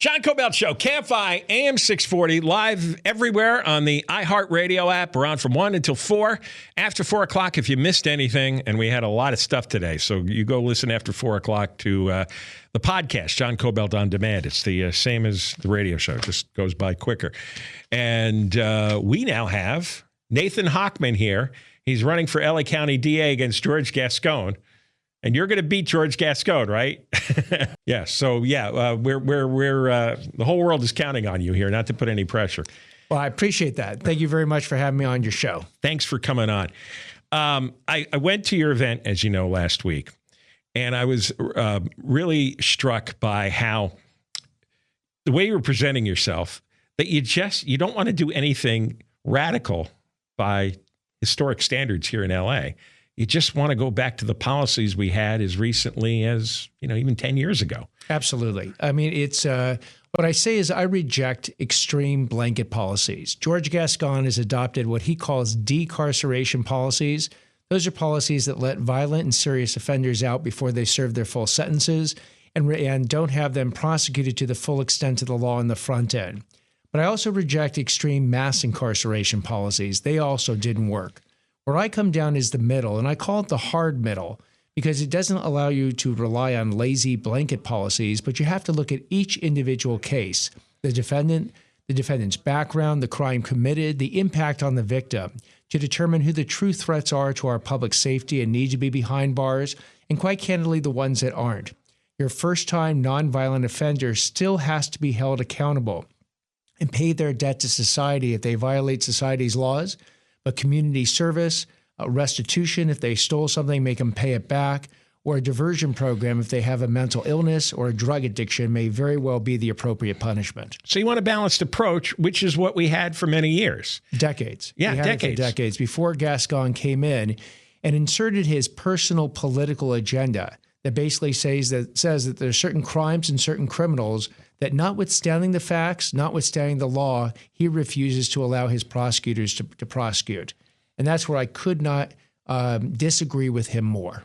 John Kobylt Show, KFI, AM 640, live everywhere on the iHeartRadio app. We're on from 1 until 4. After 4 o'clock, if you missed anything, and we had a lot of stuff today, so you go listen after 4 o'clock to the podcast, John Kobylt On Demand. It's the same as the radio show, just goes by quicker. And we now have Nathan Hochman here. He's running for LA County DA against George Gascon. And you're going to beat George Gascon, right? Yeah. So we're the whole world is counting on you here, not to put any pressure. Well, I appreciate that. Thank you very much for having me on your show. Thanks for coming on. I went to your event, as you know, last week, and I was really struck by how the way you were presenting yourself, that you don't want to do anything radical by historic standards here in LA. You just want to go back to the policies we had as recently as, even 10 years ago. Absolutely. I mean, it's what I say is I reject extreme blanket policies. George Gascon has adopted what he calls decarceration policies. Those are policies that let violent and serious offenders out before they serve their full sentences and don't have them prosecuted to the full extent of the law in the front end. But I also reject extreme mass incarceration policies. They also didn't work. Where I come down is the middle, and I call it the hard middle because it doesn't allow you to rely on lazy blanket policies, but you have to look at each individual case, the defendant's background, the crime committed, the impact on the victim, to determine who the true threats are to our public safety and need to be behind bars, and quite candidly, the ones that aren't. Your first-time nonviolent offender still has to be held accountable and pay their debt to society if they violate society's laws. But community service, restitution if they stole something, make them pay it back, or a diversion program if they have a mental illness or a drug addiction may very well be the appropriate punishment. So you want a balanced approach, which is what we had for many years. Decades. Yeah, decades before Gascon came in and inserted his personal political agenda that basically says that there are certain crimes and certain criminals that notwithstanding the facts, notwithstanding the law, he refuses to allow his prosecutors to prosecute. And that's where I could not disagree with him more.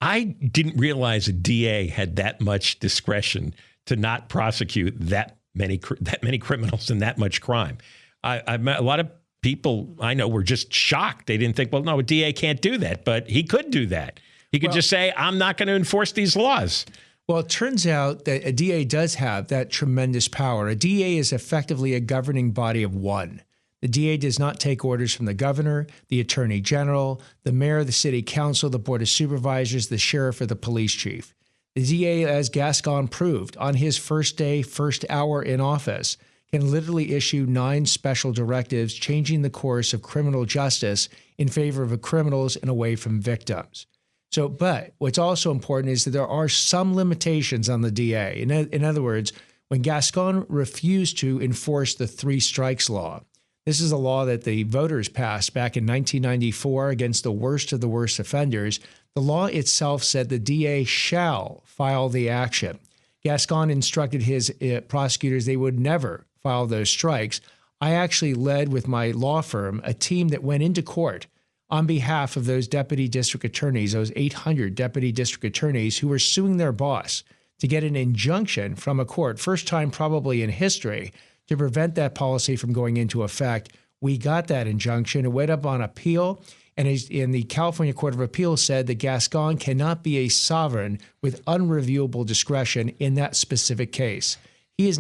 I didn't realize a DA had that much discretion to not prosecute that many criminals and that much crime. I met a lot of people I know were just shocked. They didn't think, well, no, a DA can't do that, but he could do that. He could just say, I'm not going to enforce these laws. Well, it turns out that a DA does have that tremendous power. A DA is effectively a governing body of one. The DA does not take orders from the governor, the attorney general, the mayor, the city council, the board of supervisors, the sheriff, or the police chief. The DA, as Gascon proved, on his first day, first hour in office, can literally issue 9 special directives changing the course of criminal justice in favor of criminals and away from victims. But what's also important is that there are some limitations on the DA. In other words, when Gascon refused to enforce the 3 strikes law, this is a law that the voters passed back in 1994 against the worst of the worst offenders. The law itself said the DA shall file the action. Gascon instructed his prosecutors they would never file those strikes. I actually led with my law firm a team that went into court on behalf of those deputy district attorneys, those 800 deputy district attorneys who were suing their boss to get an injunction from a court, first time probably in history, to prevent that policy from going into effect. We got that injunction. It went up on appeal, and the California Court of Appeals said that Gascon cannot be a sovereign with unreviewable discretion in that specific case. He has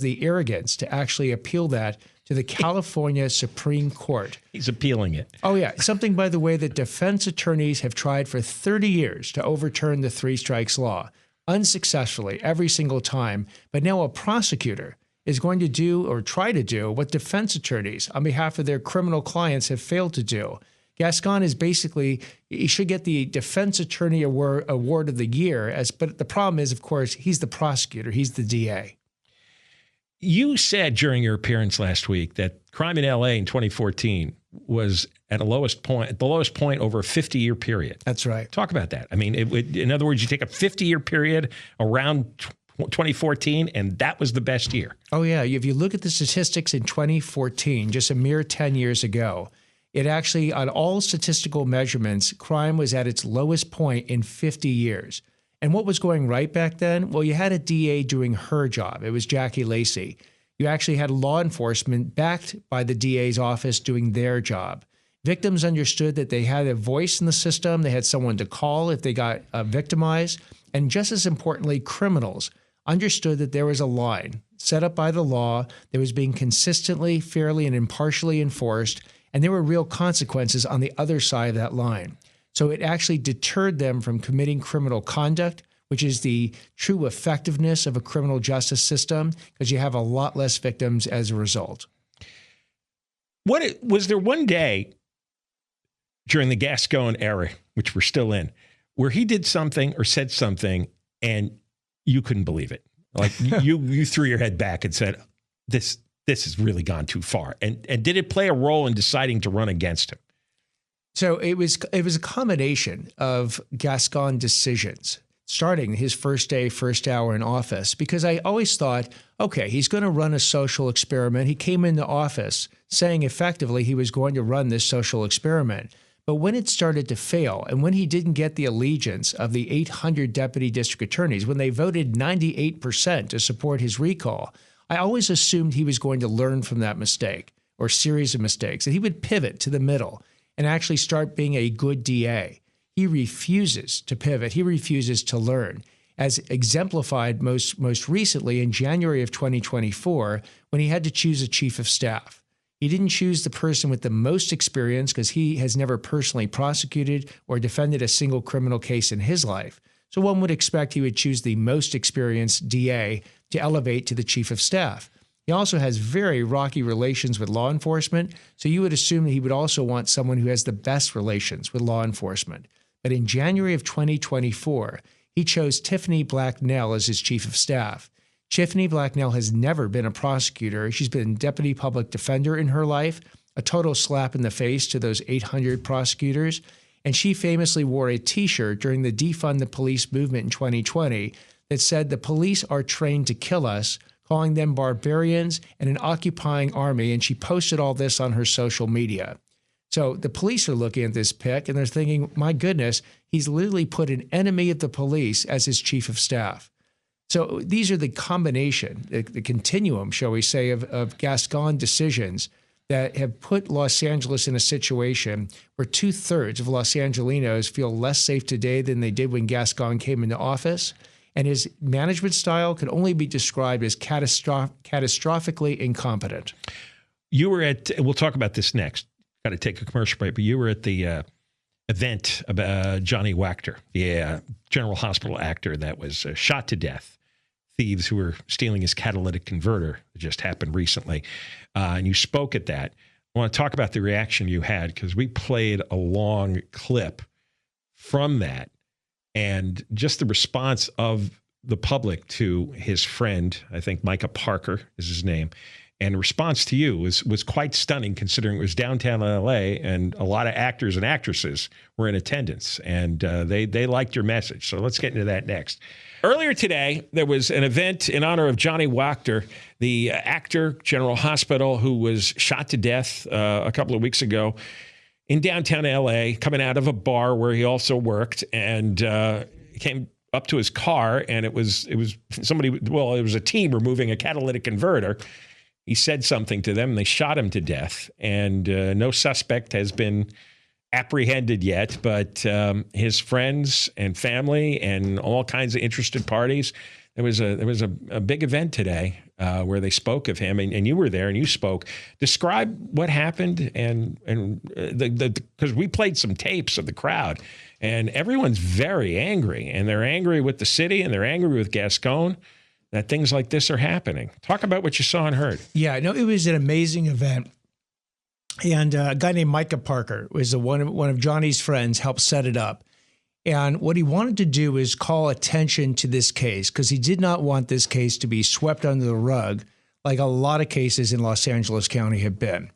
the arrogance to actually appeal that to the California Supreme Court. He's appealing it. Oh, yeah. Something, by the way, that defense attorneys have tried for 30 years to overturn the 3 strikes law, unsuccessfully every single time. But now a prosecutor is going to do or try to do what defense attorneys on behalf of their criminal clients have failed to do. Gascon is he should get the defense attorney award of the year. But the problem is, of course, he's the prosecutor. He's the DA. You said during your appearance last week that crime in LA in 2014 was at the lowest point over a 50-year period. That's right. Talk about that. I mean, in other words, you take a 50-year period around 2014, and that was the best year. Oh, yeah. If you look at the statistics in 2014, just a mere 10 years ago, it actually, on all statistical measurements, crime was at its lowest point in 50 years. And what was going right back then? Well, you had a DA doing her job. It was Jackie Lacey. You actually had law enforcement backed by the DA's office doing their job. Victims understood that they had a voice in the system. They had someone to call if they got victimized. And just as importantly, criminals understood that there was a line set up by the law that was being consistently, fairly, and impartially enforced, and there were real consequences on the other side of that line. So it actually deterred them from committing criminal conduct, which is the true effectiveness of a criminal justice system, because you have a lot less victims as a result. Was there one day during the Gascón era, which we're still in, where he did something or said something and you couldn't believe it? Like you threw your head back and said, this has really gone too far. And did it play a role in deciding to run against him? So it was a combination of Gascon decisions, starting his first day, first hour in office, because I always thought, okay, he's going to run a social experiment. He came into office saying effectively he was going to run this social experiment. But when it started to fail, and when he didn't get the allegiance of the 800 deputy district attorneys, when they voted 98% to support his recall, I always assumed he was going to learn from that mistake or series of mistakes, that he would pivot to the middle and actually start being a good DA. He refuses to pivot. He refuses to learn, as exemplified most recently in January of 2024 when he had to choose a chief of staff. He didn't choose the person with the most experience because he has never personally prosecuted or defended a single criminal case in his life. So one would expect he would choose the most experienced DA to elevate to the chief of staff. He also has very rocky relations with law enforcement, so you would assume that he would also want someone who has the best relations with law enforcement. But in January of 2024, he chose Tiffany Blacknell as his chief of staff. Tiffany Blacknell has never been a prosecutor. She's been deputy public defender in her life, a total slap in the face to those 800 prosecutors. And she famously wore a T-shirt during the Defund the Police movement in 2020 that said, "The police are trained to kill us," calling them barbarians and an occupying army. And she posted all this on her social media. So the police are looking at this pic and they're thinking, my goodness, he's literally put an enemy of the police as his chief of staff. So these are the combination, the continuum, shall we say, of Gascon decisions that have put Los Angeles in a situation where 2/3 of Los Angelenos feel less safe today than they did when Gascon came into office. And his management style can only be described as catastrophically incompetent. You were at, we'll talk about this next, got to take a commercial break, but you were at the event about Johnny Wachter, the General Hospital actor that was shot to death. Thieves who were stealing his catalytic converter. It just happened recently. And you spoke at that. I want to talk about the reaction you had because we played a long clip from that and just the response of the public to his friend, I think Micah Parker is his name. And the response to you was quite stunning considering it was downtown LA and a lot of actors and actresses were in attendance and they liked your message. So let's get into that next. Earlier today, there was an event in honor of Johnny Wachter, the actor, General Hospital, who was shot to death a couple of weeks ago in downtown LA, coming out of a bar where he also worked, and came up to his car, and it was somebody. Well, it was a team removing a catalytic converter. He said something to them, and they shot him to death. And no suspect has been apprehended yet, but his friends and family and all kinds of interested parties. There was a big event today where they spoke of him, and you were there and you spoke. Describe what happened and because we played some tapes of the crowd, and everyone's very angry, and they're angry with the city and they're angry with Gascón that things like this are happening. Talk about what you saw and heard. Yeah, no, it was an amazing event. And a guy named Micah Parker was one of Johnny's friends, helped set it up. And what he wanted to do is call attention to this case because he did not want this case to be swept under the rug like a lot of cases in Los Angeles County have been.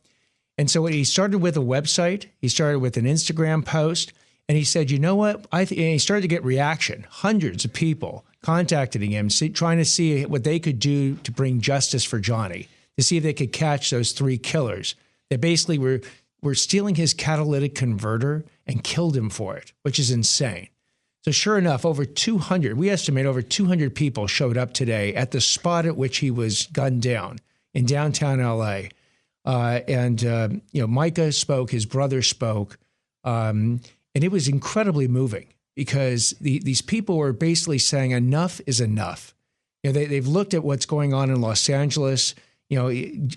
And so he started with a website. He started with an Instagram post. And he said, you know what? And he started to get reaction. Hundreds of people contacting him, trying to see what they could do to bring justice for Johnny, to see if they could catch those three killers that basically were stealing his catalytic converter and killed him for it, which is insane. So sure enough, we estimate over 200 people showed up today at the spot at which he was gunned down in downtown L.A. Micah spoke, his brother spoke, and it was incredibly moving because these people were basically saying enough is enough. They've looked at what's going on in Los Angeles.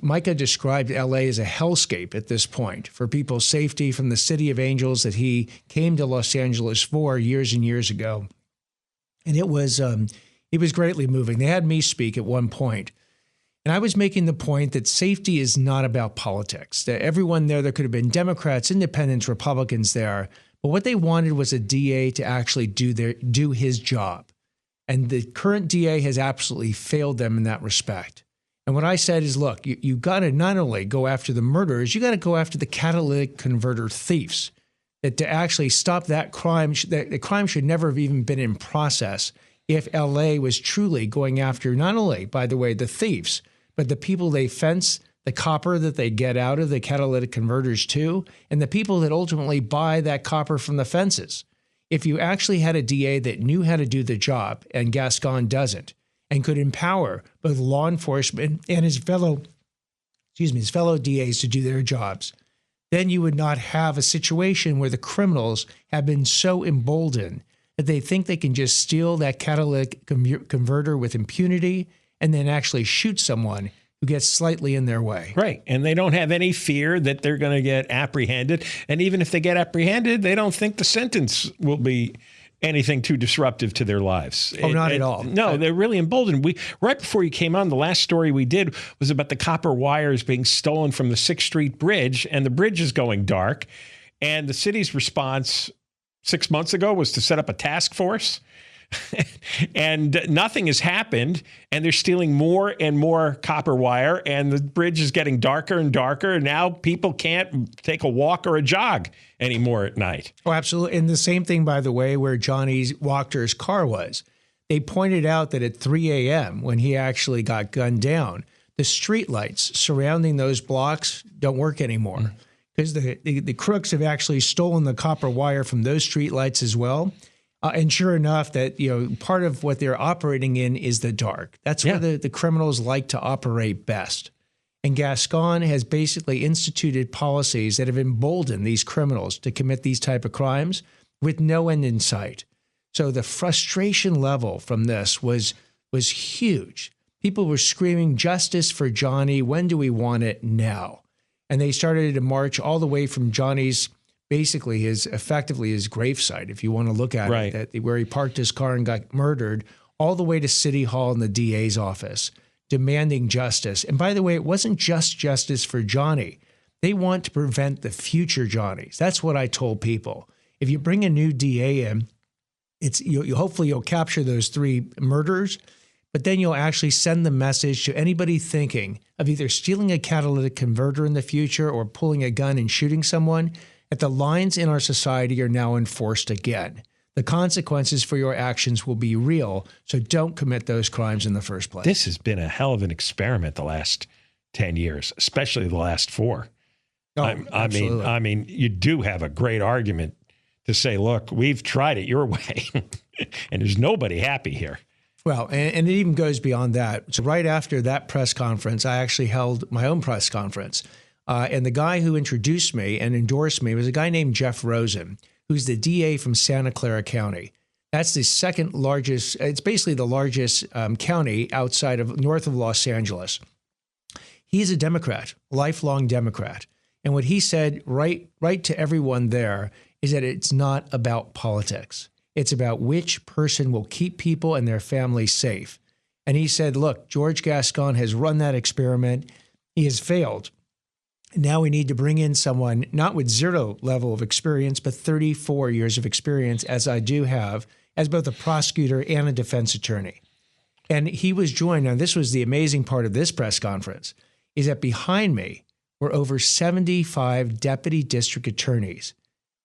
Micah described L.A. as a hellscape at this point for people's safety from the City of Angels that he came to Los Angeles for years and years ago. And it was greatly moving. They had me speak at one point, and I was making the point that safety is not about politics, that everyone there could have been Democrats, Independents, Republicans there, but what they wanted was a DA to actually do his job. And the current DA has absolutely failed them in that respect. And what I said is, look, you got to not only go after the murderers, you got to go after the catalytic converter thieves. That to actually stop that crime, the crime should never have even been in process if LA was truly going after not only, by the way, the thieves, but the people they fence, the copper that they get out of the catalytic converters too, and the people that ultimately buy that copper from the fences. If you actually had a DA that knew how to do the job, and Gascon doesn't, and could empower both law enforcement and his fellow DAs to do their jobs, then you would not have a situation where the criminals have been so emboldened that they think they can just steal that catalytic converter with impunity and then actually shoot someone who gets slightly in their way. Right. And they don't have any fear that they're going to get apprehended. And even if they get apprehended, they don't think the sentence will be anything too disruptive to their lives. Oh, not at all. No, they're really emboldened. Right before you came on, the last story we did was about the copper wires being stolen from the 6th Street Bridge, and the bridge is going dark. And the city's response 6 months ago was to set up a task force. And nothing has happened, and they're stealing more and more copper wire, and the bridge is getting darker and darker, and now people can't take a walk or a jog anymore at night. Oh, absolutely. And the same thing, by the way, where Johnny Wachter's car was. They pointed out that at 3 a.m., when he actually got gunned down, the streetlights surrounding those blocks don't work anymore because the crooks have actually stolen the copper wire from those streetlights as well. And sure enough, that part of what they're operating in is the dark. That's where the criminals like to operate best. And Gascon has basically instituted policies that have emboldened these criminals to commit these type of crimes with no end in sight. So the frustration level from this was huge. People were screaming, "Justice for Johnny. When do we want it? Now?" And they started to march all the way from Johnny's basically effectively his gravesite, if you want to look at it, where he parked his car and got murdered, all the way to City Hall and the DA's office, demanding justice. And by the way, it wasn't just justice for Johnny. They want to prevent the future Johnnies. That's what I told people. If you bring a new DA in, hopefully you'll capture those 3 murders, but then you'll actually send the message to anybody thinking of either stealing a catalytic converter in the future or pulling a gun and shooting someone, that the lines in our society are now enforced again. The consequences for your actions will be real, so don't commit those crimes in the first place. This has been a hell of an experiment the last 10 years, especially the last 4. Oh, I mean, you do have a great argument to say, look, we've tried it your way, and there's nobody happy here. Well, and it even goes beyond that. So right after that press conference, I actually held my own press conference. And the guy who introduced me and endorsed me was a guy named Jeff Rosen, who's the DA from Santa Clara County. That's the second largest, it's basically the largest county north of Los Angeles. He's a Democrat, lifelong Democrat. And what he said right to everyone there is that it's not about politics. It's about which person will keep people and their families safe. And he said, look, George Gascon has run that experiment. He has failed. Now we need to bring in someone not with 0 level of experience, but 34 years of experience, as I do have, as both a prosecutor and a defense attorney. And he was joined, and this was the amazing part of this press conference, is that behind me were over 75 deputy district attorneys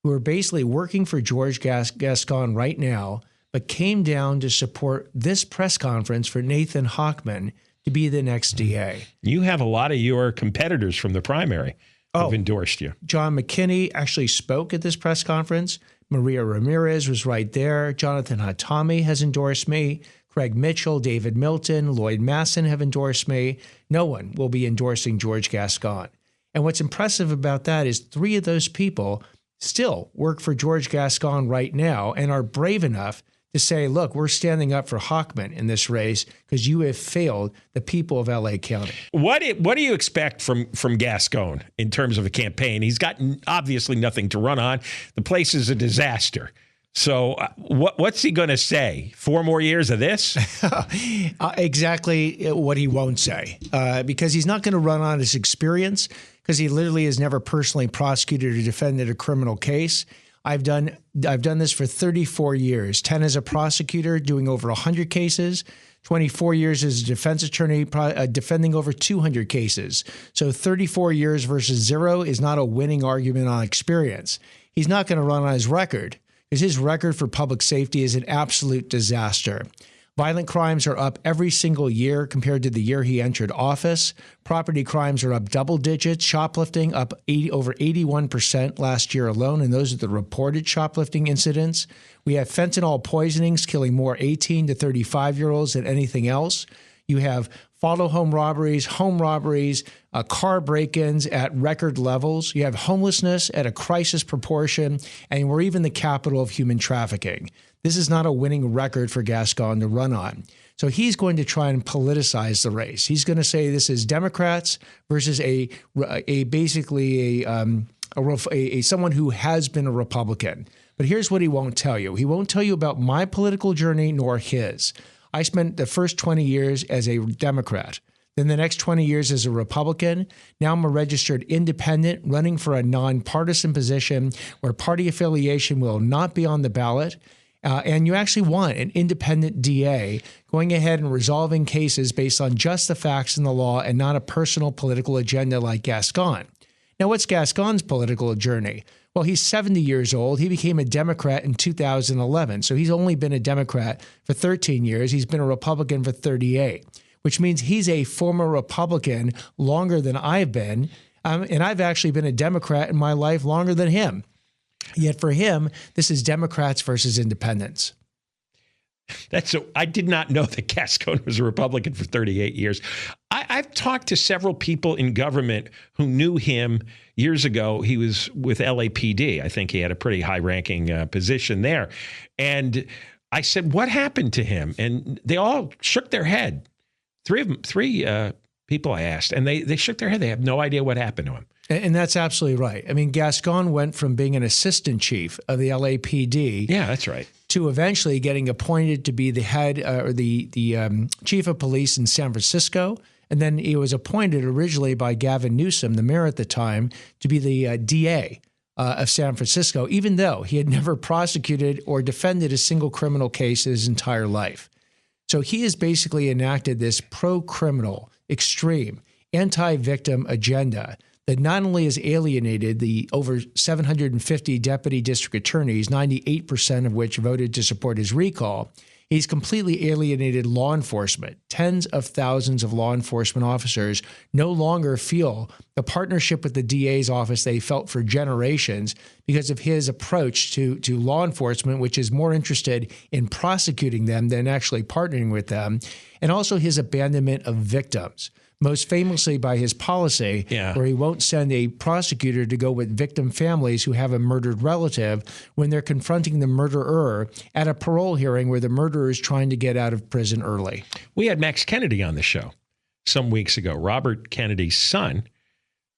who are basically working for George Gascon right now, but came down to support this press conference for Nathan Hochman to be the next DA. You have a lot of your competitors from the primary who've endorsed you. John McKinney actually spoke at this press conference, Maria Ramirez was right there. Jonathan Hatami has endorsed me. Craig Mitchell, David Milton, Lloyd Masson have endorsed me. No one will be endorsing George Gascon. And what's impressive about that is 3 of those people still work for George Gascon right now and are brave enough to say, look, we're standing up for Hochman in this race because you have failed the people of L.A. County. What do you expect from Gascon in terms of a campaign? He's got obviously nothing to run on. The place is a disaster. So what's he going to say? 4 more years of this? Exactly what he won't say, because he's not going to run on his experience, because he literally has never personally prosecuted or defended a criminal case. I've done this for 34 years, 10 as a prosecutor, doing over 100 cases, 24 years as a defense attorney, defending over 200 cases. So 34 years versus 0 is not a winning argument on experience. He's not going to run on his record, because his record for public safety is an absolute disaster. Violent crimes are up every single year compared to the year he entered office. Property crimes are up double digits. Shoplifting up over 81% last year alone, and those are the reported shoplifting incidents. We have fentanyl poisonings killing more 18 to 35-year-olds than anything else. You have follow home robberies, car break-ins at record levels. You have homelessness at a crisis proportion, and we're even the capital of human trafficking. This is not a winning record for Gascon to run on. So he's going to try and politicize the race. He's going to say this is Democrats versus someone who has been a Republican. But here's what he won't tell you. He won't tell you about my political journey nor his. I spent the first 20 years as a Democrat, then the next 20 years as a Republican. Now I'm a registered independent running for a nonpartisan position where party affiliation will not be on the ballot. And you actually want an independent DA going ahead and resolving cases based on just the facts and the law and not a personal political agenda like Gascon. Now, what's Gascon's political journey? Well, he's 70 years old. He became a Democrat in 2011. So he's only been a Democrat for 13 years. He's been a Republican for 38, which means he's a former Republican longer than I've been. And I've actually been a Democrat in my life longer than him. Yet for him, this is Democrats versus independents. I did not know that Gascon was a Republican for 38 years. I've talked to several people in government who knew him years ago. He was with LAPD. I think he had a pretty high-ranking position there. And I said, what happened to him? And they all shook their head. Three people I asked, and they shook their head. They have no idea what happened to him. And that's absolutely right. I mean, Gascon went from being an assistant chief of the LAPD. Yeah, that's right. To eventually getting appointed to be the head or the chief of police in San Francisco. And then he was appointed originally by Gavin Newsom, the mayor at the time, to be the DA of San Francisco, even though he had never prosecuted or defended a single criminal case his entire life. So he has basically enacted this pro-criminal, extreme, anti-victim agenda that not only has alienated the over 750 deputy district attorneys, 98% of which voted to support his recall, he's completely alienated law enforcement. Tens of thousands of law enforcement officers no longer feel the partnership with the DA's office they felt for generations because of his approach to law enforcement, which is more interested in prosecuting them than actually partnering with them, and also his abandonment of victims. Most famously by his policy, where he won't send a prosecutor to go with victim families who have a murdered relative when they're confronting the murderer at a parole hearing where the murderer is trying to get out of prison early. We had Max Kennedy on the show some weeks ago, Robert Kennedy's son,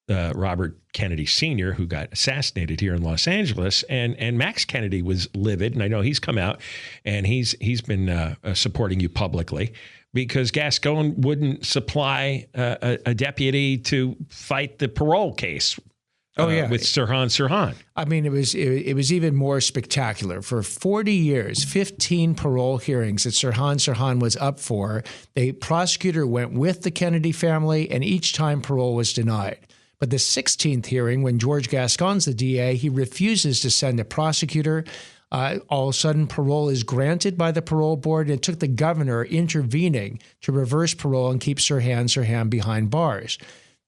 Robert Kennedy Sr., who got assassinated here in Los Angeles. And Max Kennedy was livid, and I know he's come out and he's been supporting you publicly, because Gascon wouldn't supply a deputy to fight the parole case with Sirhan. I mean, it was even more spectacular. For 40 years, 15 parole hearings that Sirhan was up for, the prosecutor went with the Kennedy family, and each time parole was denied. But the 16th hearing, when George Gascon's the DA, he refuses to send a prosecutor. All of a sudden, parole is granted by the parole board, and it took the governor intervening to reverse parole and keep Sirhan behind bars.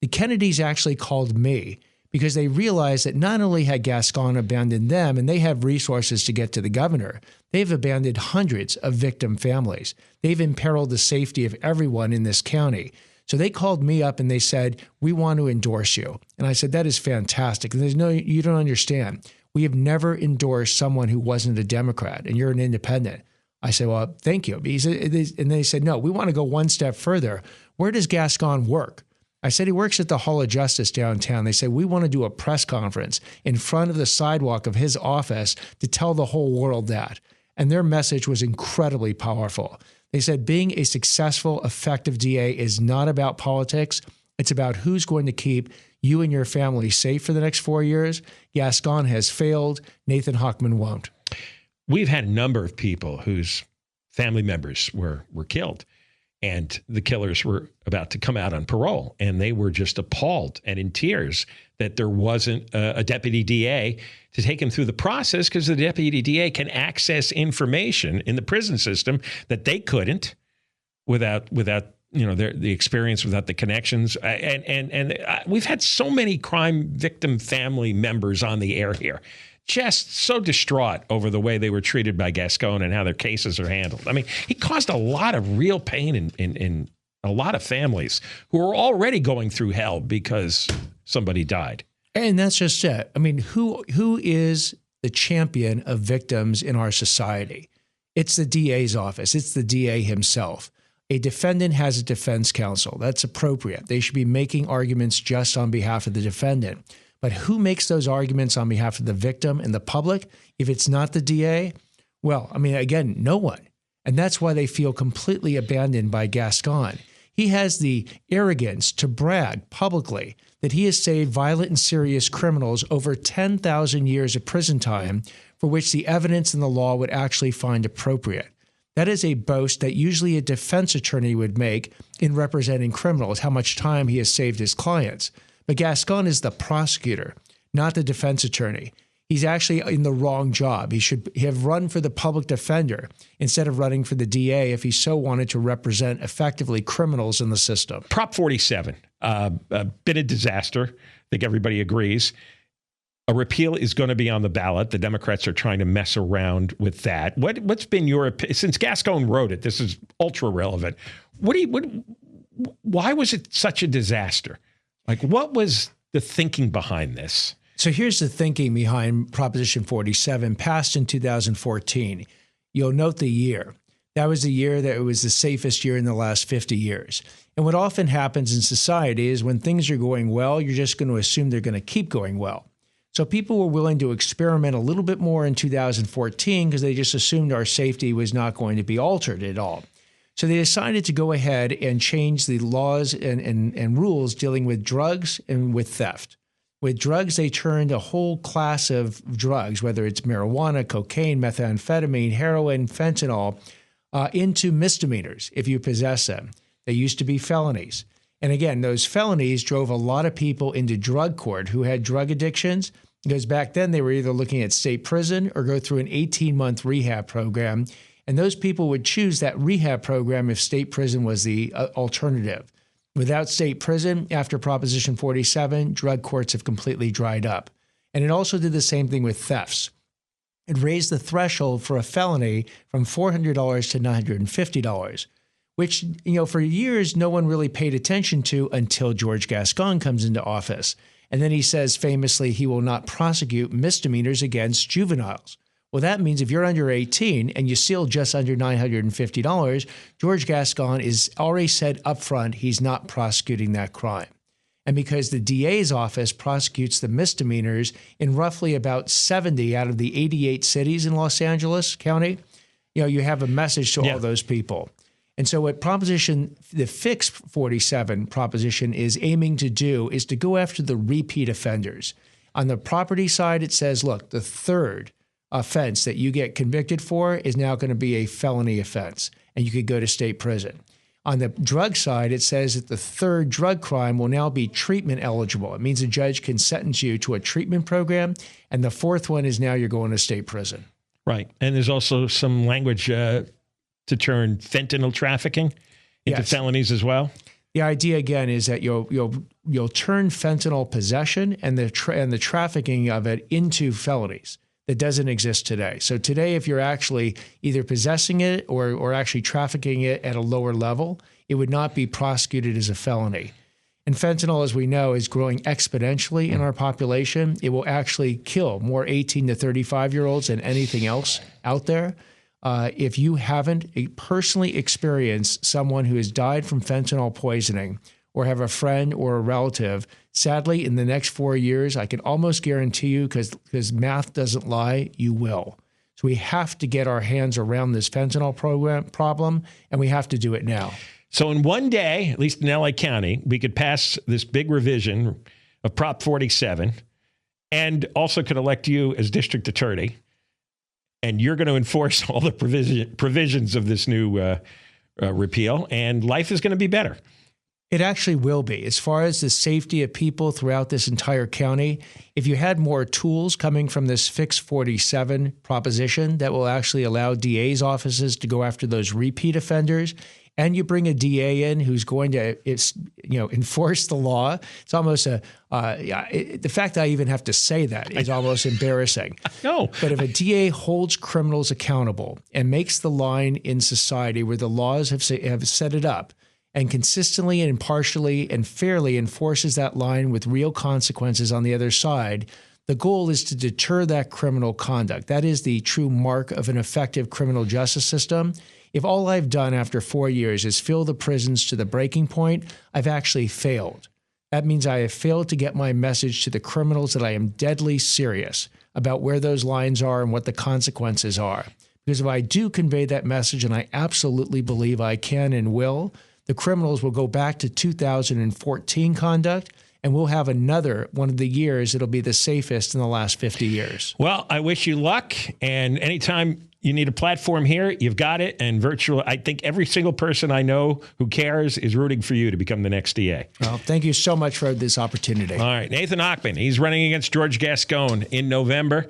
The Kennedys actually called me because they realized that not only had Gascon abandoned them, and they have resources to get to the governor, they've abandoned hundreds of victim families. They've imperiled the safety of everyone in this county. So they called me up and they said, we want to endorse you. And I said, that is fantastic. And there's no, you don't understand. We have never endorsed someone who wasn't a Democrat, and you're an independent. I said, well, thank you. And they said, no, we want to go one step further. Where does Gascon work? I said, he works at the Hall of Justice downtown. They said, we want to do a press conference in front of the sidewalk of his office to tell the whole world that. And their message was incredibly powerful. They said, being a successful, effective DA is not about politics. It's about who's going to keep you and your family safe for the next 4 years. Gascon has failed. Nathan Hochman won't. We've had a number of people whose family members were killed, and the killers were about to come out on parole, and they were just appalled and in tears that there wasn't a deputy DA to take them through the process, because the deputy DA can access information in the prison system that they couldn't without the experience, without the connections. And we've had so many crime victim family members on the air here, just so distraught over the way they were treated by Gascon and how their cases are handled. I mean, he caused a lot of real pain in a lot of families who are already going through hell because somebody died. And that's just it. I mean, who is the champion of victims in our society? It's the DA's office. It's the DA himself. A defendant has a defense counsel. That's appropriate. They should be making arguments just on behalf of the defendant. But who makes those arguments on behalf of the victim and the public? If it's not the DA, well, I mean, again, no one. And that's why they feel completely abandoned by Gascon. He has the arrogance to brag publicly that he has saved violent and serious criminals over 10,000 years of prison time, for which the evidence and the law would actually find appropriate. That is a boast that usually a defense attorney would make in representing criminals, how much time he has saved his clients. But Gascon is the prosecutor, not the defense attorney. He's actually in the wrong job. He should have run for the public defender instead of running for the DA if he so wanted to represent effectively criminals in the system. Prop 47, a bit of disaster. I think everybody agrees. A repeal is going to be on the ballot. The Democrats are trying to mess around with that. What's been your opinion? Since Gascon wrote it, this is ultra relevant. Why was it such a disaster? Like, what was the thinking behind this? So here's the thinking behind Proposition 47, passed in 2014. You'll note the year. That was the year that it was the safest year in the last 50 years. And what often happens in society is when things are going well, you're just going to assume they're going to keep going well. So people were willing to experiment a little bit more in 2014 because they just assumed our safety was not going to be altered at all. So they decided to go ahead and change the laws and rules dealing with drugs and with theft. With drugs, they turned a whole class of drugs, whether it's marijuana, cocaine, methamphetamine, heroin, fentanyl, into misdemeanors if you possess them. They used to be felonies. And again, those felonies drove a lot of people into drug court who had drug addictions, because back then they were either looking at state prison or go through an 18-month rehab program. And those people would choose that rehab program if state prison was the alternative. Without state prison, after Proposition 47, drug courts have completely dried up. And it also did the same thing with thefts. It raised the threshold for a felony from $400 to $950, which, for years, no one really paid attention to until George Gascon comes into office. And then he says famously he will not prosecute misdemeanors against juveniles. Well, that means if you're under 18 and you steal just under $950, George Gascon is already said up front he's not prosecuting that crime. And because the DA's office prosecutes the misdemeanors in roughly about 70 out of the 88 cities in Los Angeles County, you have a message to all those people. And so what the Fix 47 proposition is aiming to do is to go after the repeat offenders. On the property side, it says, look, the third offense that you get convicted for is now going to be a felony offense, and you could go to state prison. On the drug side, it says that the third drug crime will now be treatment eligible. It means a judge can sentence you to a treatment program, and the fourth one is now you're going to state prison. Right. And there's also some language to turn fentanyl trafficking into felonies as well. The idea again is that you'll turn fentanyl possession and the trafficking of it into felonies that doesn't exist today. So today, if you're actually either possessing it or actually trafficking it at a lower level, it would not be prosecuted as a felony. And fentanyl, as we know, is growing exponentially in our population. It will actually kill more 18 to 35-year-olds than anything else out there. If you haven't personally experienced someone who has died from fentanyl poisoning or have a friend or a relative, sadly, in the next 4 years, I can almost guarantee you, because math doesn't lie, you will. So we have to get our hands around this fentanyl problem, and we have to do it now. So in one day, at least in LA County, we could pass this big revision of Prop 47 and also could elect you as district attorney. And you're going to enforce all the provisions of this new repeal, and life is going to be better. It actually will be. As far as the safety of people throughout this entire county, if you had more tools coming from this Fix 47 proposition that will actually allow DA's offices to go after those repeat offenders, and you bring a DA in who's going to enforce the law, it's almost the fact that I even have to say that is almost embarrassing. No. But if a DA holds criminals accountable and makes the line in society where the laws have set it up, and consistently and impartially and fairly enforces that line with real consequences on the other side, the goal is to deter that criminal conduct. That is the true mark of an effective criminal justice system. If all I've done after 4 years is fill the prisons to the breaking point, I've actually failed. That means I have failed to get my message to the criminals that I am deadly serious about where those lines are and what the consequences are. Because if I do convey that message, and I absolutely believe I can and will, the criminals will go back to 2014 conduct, and we'll have another one of the years that'll be the safest in the last 50 years. Well, I wish you luck. And anytime you need a platform here, you've got it. And I think every single person I know who cares is rooting for you to become the next DA. Well, thank you so much for this opportunity. All right. Nathan Hochman, he's running against George Gascon in November.